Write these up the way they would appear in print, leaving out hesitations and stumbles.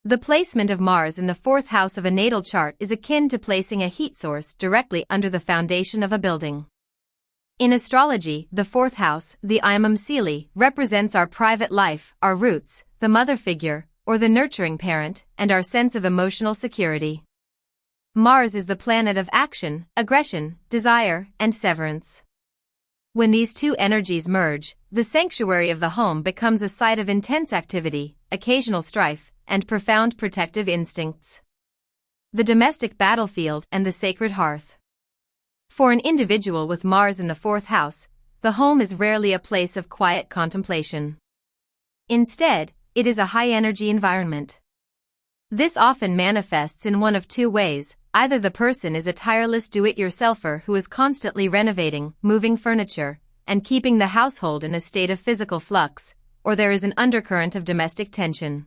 The placement of Mars in the fourth house of a natal chart is akin to placing a heat source directly under the foundation of a building. In astrology, the fourth house, the imum celi, represents our private life, our roots, the mother figure, or the nurturing parent, and our sense of emotional security. Mars is the planet of action, aggression, desire, and severance. When these two energies merge, the sanctuary of the home becomes a site of intense activity, occasional strife, and profound protective instincts. The domestic battlefield and the sacred hearth. For an individual with Mars in the fourth house, the home is rarely a place of quiet contemplation. Instead, it is a high-energy environment. This often manifests in one of two ways: either the person is a tireless do-it-yourselfer who is constantly renovating, moving furniture, and keeping the household in a state of physical flux, or there is an undercurrent of domestic tension.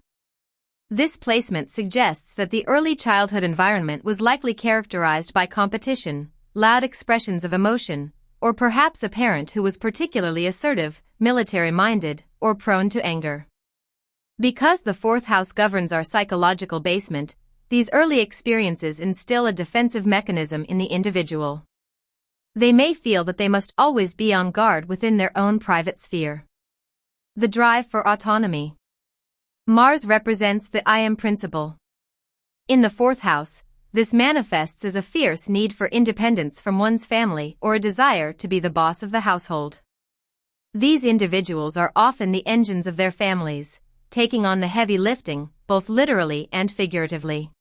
This placement suggests that the early childhood environment was likely characterized by competition, loud expressions of emotion, or perhaps a parent who was particularly assertive, military-minded, or prone to anger. Because the fourth house governs our psychological basement, these early experiences instill a defensive mechanism in the individual. They may feel that they must always be on guard within their own private sphere. The drive for autonomy. Mars represents the I am principle. In the fourth house, this manifests as a fierce need for independence from one's family or a desire to be the boss of the household. These individuals are often the engines of their families, taking on the heavy lifting, both literally and figuratively.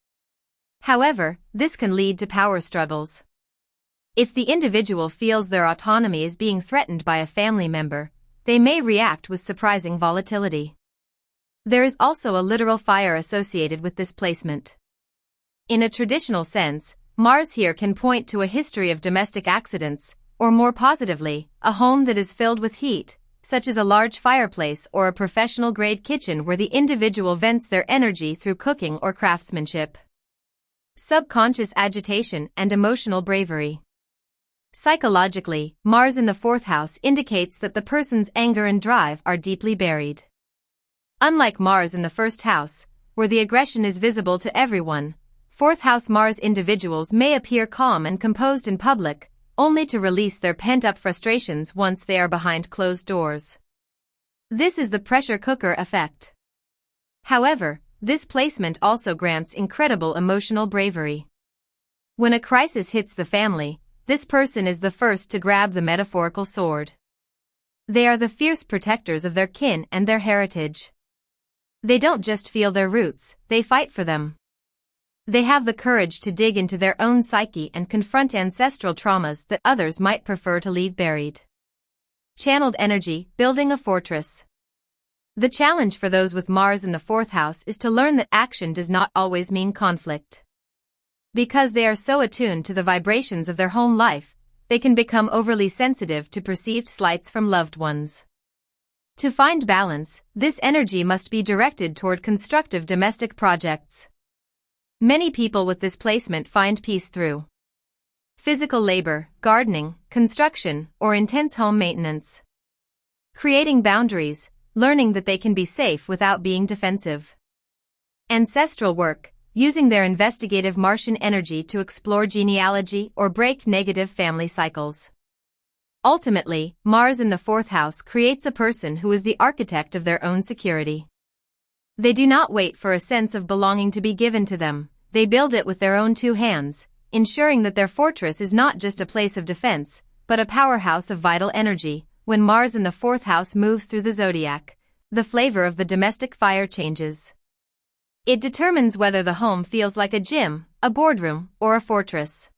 However, this can lead to power struggles. If the individual feels their autonomy is being threatened by a family member, they may react with surprising volatility. There is also a literal fire associated with this placement. In a traditional sense, Mars here can point to a history of domestic accidents, or more positively, a home that is filled with heat, such as a large fireplace or a professional-grade kitchen where the individual vents their energy through cooking or craftsmanship. Subconscious agitation and emotional bravery. Psychologically, Mars in the fourth house indicates that the person's anger and drive are deeply buried. Unlike Mars in the first house, where the aggression is visible to everyone, fourth house Mars individuals may appear calm and composed in public, only to release their pent-up frustrations once they are behind closed doors. This is the pressure cooker effect. However, this placement also grants incredible emotional bravery. When a crisis hits the family, this person is the first to grab the metaphorical sword. They are the fierce protectors of their kin and their heritage. They don't just feel their roots, they fight for them. They have the courage to dig into their own psyche and confront ancestral traumas that others might prefer to leave buried. Channeled energy, building a fortress. The challenge for those with Mars in the fourth house is to learn that action does not always mean conflict. Because they are so attuned to the vibrations of their home life, they can become overly sensitive to perceived slights from loved ones. To find balance, this energy must be directed toward constructive domestic projects. Many people with this placement find peace through physical labor, gardening, construction, or intense home maintenance. Creating boundaries, learning that they can be safe without being defensive. Ancestral work, using their investigative Martian energy to explore genealogy or break negative family cycles. Ultimately, Mars in the fourth house creates a person who is the architect of their own security. They do not wait for a sense of belonging to be given to them, they build it with their own two hands, ensuring that their fortress is not just a place of defense, but a powerhouse of vital energy. When Mars in the fourth house moves through the zodiac, the flavor of the domestic fire changes. It determines whether the home feels like a gym, a boardroom, or a fortress.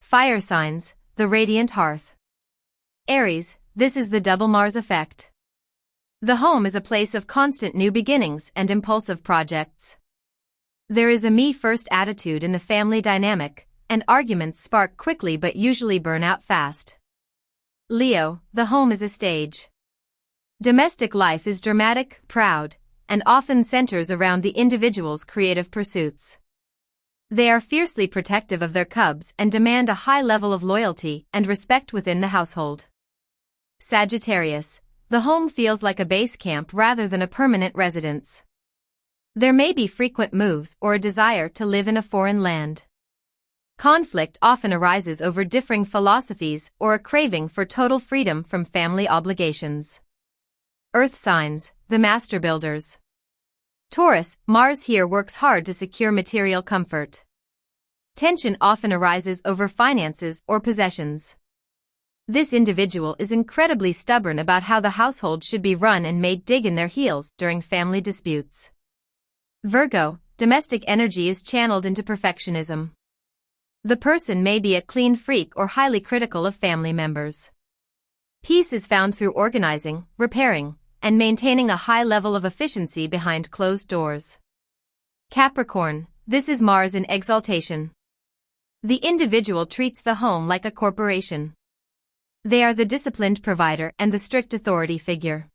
Fire signs, the radiant hearth. Aries, this is the double Mars effect. The home is a place of constant new beginnings and impulsive projects. There is a me-first attitude in the family dynamic, and arguments spark quickly but usually burn out fast. Leo, the home is a stage. Domestic life is dramatic, proud, and often centers around the individual's creative pursuits. They are fiercely protective of their cubs and demand a high level of loyalty and respect within the household. Sagittarius, the home feels like a base camp rather than a permanent residence. There may be frequent moves or a desire to live in a foreign land. Conflict often arises over differing philosophies or a craving for total freedom from family obligations. Earth signs, the master builders. Taurus, Mars here works hard to secure material comfort. Tension often arises over finances or possessions. This individual is incredibly stubborn about how the household should be run and may dig in their heels during family disputes. Virgo, domestic energy is channeled into perfectionism. The person may be a clean freak or highly critical of family members. Peace is found through organizing, repairing, and maintaining a high level of efficiency behind closed doors. Capricorn, this is Mars in exaltation. The individual treats the home like a corporation. They are the disciplined provider and the strict authority figure.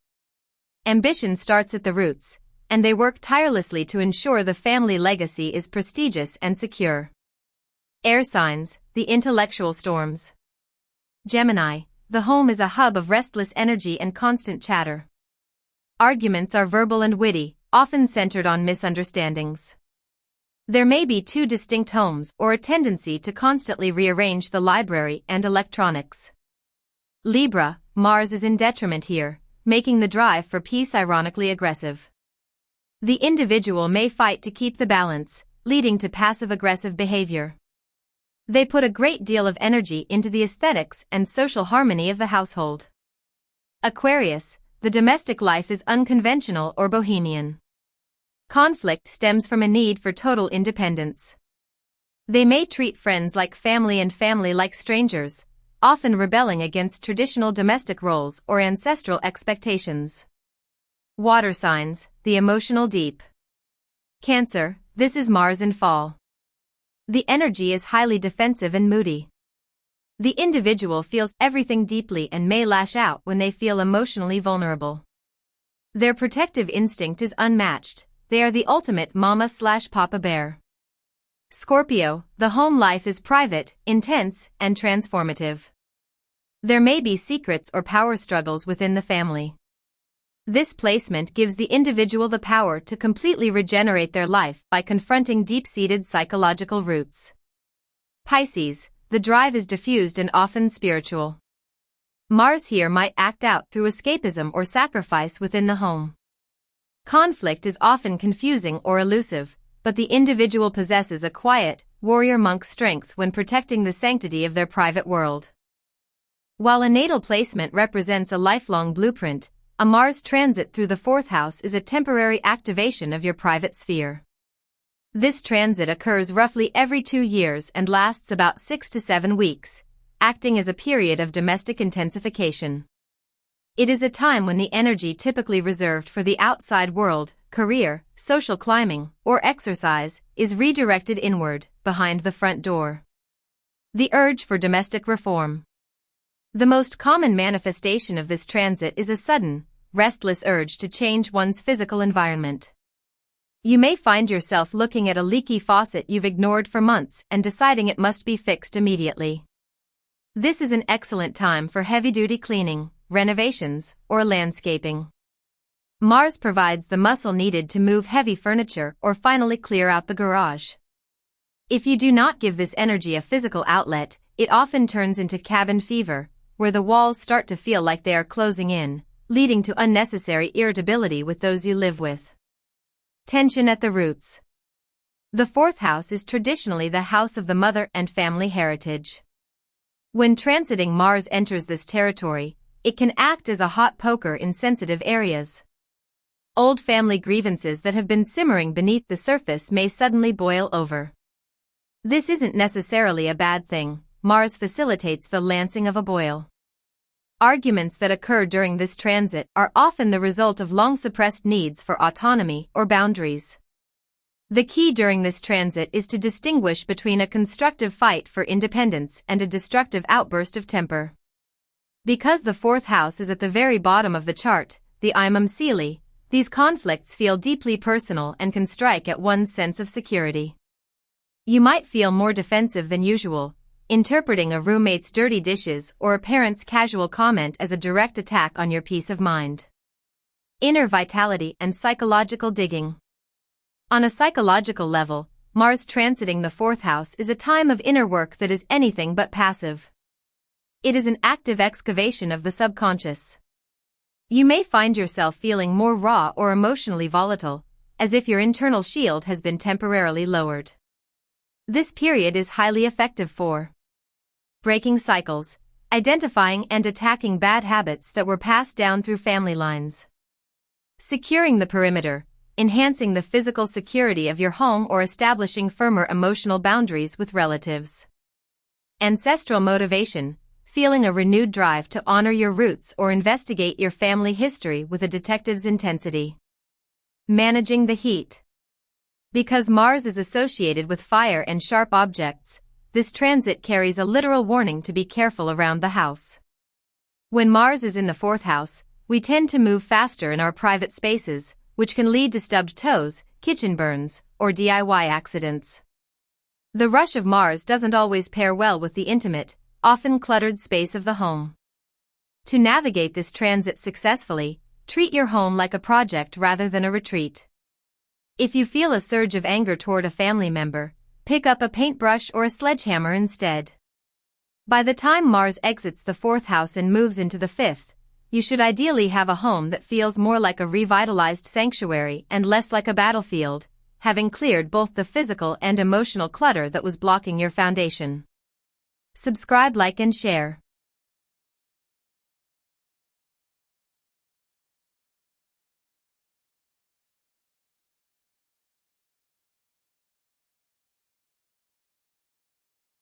Ambition starts at the roots, and they work tirelessly to ensure the family legacy is prestigious and secure. Air signs, the intellectual storms. Gemini, the home is a hub of restless energy and constant chatter. Arguments are verbal and witty, often centered on misunderstandings. There may be two distinct homes or a tendency to constantly rearrange the library and electronics. Libra, Mars is in detriment here, making the drive for peace ironically aggressive. The individual may fight to keep the balance, leading to passive-aggressive behavior. They put a great deal of energy into the aesthetics and social harmony of the household. Aquarius, the domestic life is unconventional or bohemian. Conflict stems from a need for total independence. They may treat friends like family and family like strangers, often rebelling against traditional domestic roles or ancestral expectations. Water signs, the emotional deep. Cancer, this is Mars in fall. The energy is highly defensive and moody. The individual feels everything deeply and may lash out when they feel emotionally vulnerable. Their protective instinct is unmatched. They are the ultimate mama/papa bear. Scorpio, the home life is private, intense, and transformative. There may be secrets or power struggles within the family. This placement gives the individual the power to completely regenerate their life by confronting deep-seated psychological roots. Pisces, the drive is diffused and often spiritual. Mars here might act out through escapism or sacrifice within the home. Conflict is often confusing or elusive, but the individual possesses a quiet, warrior monk strength when protecting the sanctity of their private world. While a natal placement represents a lifelong blueprint, a Mars transit through the fourth house is a temporary activation of your private sphere. This transit occurs roughly every 2 years and lasts about 6 to 7 weeks, acting as a period of domestic intensification. It is a time when the energy typically reserved for the outside world, career, social climbing, or exercise, is redirected inward, behind the front door. The urge for domestic reform. The most common manifestation of this transit is a sudden, restless urge to change one's physical environment. You may find yourself looking at a leaky faucet you've ignored for months and deciding it must be fixed immediately. This is an excellent time for heavy-duty cleaning, renovations, or landscaping. Mars provides the muscle needed to move heavy furniture or finally clear out the garage. If you do not give this energy a physical outlet, it often turns into cabin fever, where the walls start to feel like they are closing in, leading to unnecessary irritability with those you live with. Tension at the roots. The fourth house is traditionally the house of the mother and family heritage. When transiting Mars enters this territory, it can act as a hot poker in sensitive areas. Old family grievances that have been simmering beneath the surface may suddenly boil over. This isn't necessarily a bad thing. Mars facilitates the lancing of a boil. Arguments that occur during this transit are often the result of long-suppressed needs for autonomy or boundaries. The key during this transit is to distinguish between a constructive fight for independence and a destructive outburst of temper. Because the fourth house is at the very bottom of the chart, the Imam Sealy, these conflicts feel deeply personal and can strike at one's sense of security. You might feel more defensive than usual, interpreting a roommate's dirty dishes or a parent's casual comment as a direct attack on your peace of mind. Inner vitality and psychological digging. On a psychological level, Mars transiting the fourth house is a time of inner work that is anything but passive. It is an active excavation of the subconscious. You may find yourself feeling more raw or emotionally volatile, as if your internal shield has been temporarily lowered. This period is highly effective for breaking cycles, identifying and attacking bad habits that were passed down through family lines, securing the perimeter, enhancing the physical security of your home or establishing firmer emotional boundaries with relatives. Ancestral motivation, feeling a renewed drive to honor your roots or investigate your family history with a detective's intensity. Managing the heat. Because Mars is associated with fire and sharp objects, this transit carries a literal warning to be careful around the house. When Mars is in the fourth house, we tend to move faster in our private spaces, which can lead to stubbed toes, kitchen burns, or DIY accidents. The rush of Mars doesn't always pair well with the intimate, often cluttered space of the home. To navigate this transit successfully, treat your home like a project rather than a retreat. If you feel a surge of anger toward a family member, pick up a paintbrush or a sledgehammer instead. By the time Mars exits the fourth house and moves into the fifth, you should ideally have a home that feels more like a revitalized sanctuary and less like a battlefield, having cleared both the physical and emotional clutter that was blocking your foundation. Subscribe, like, and share.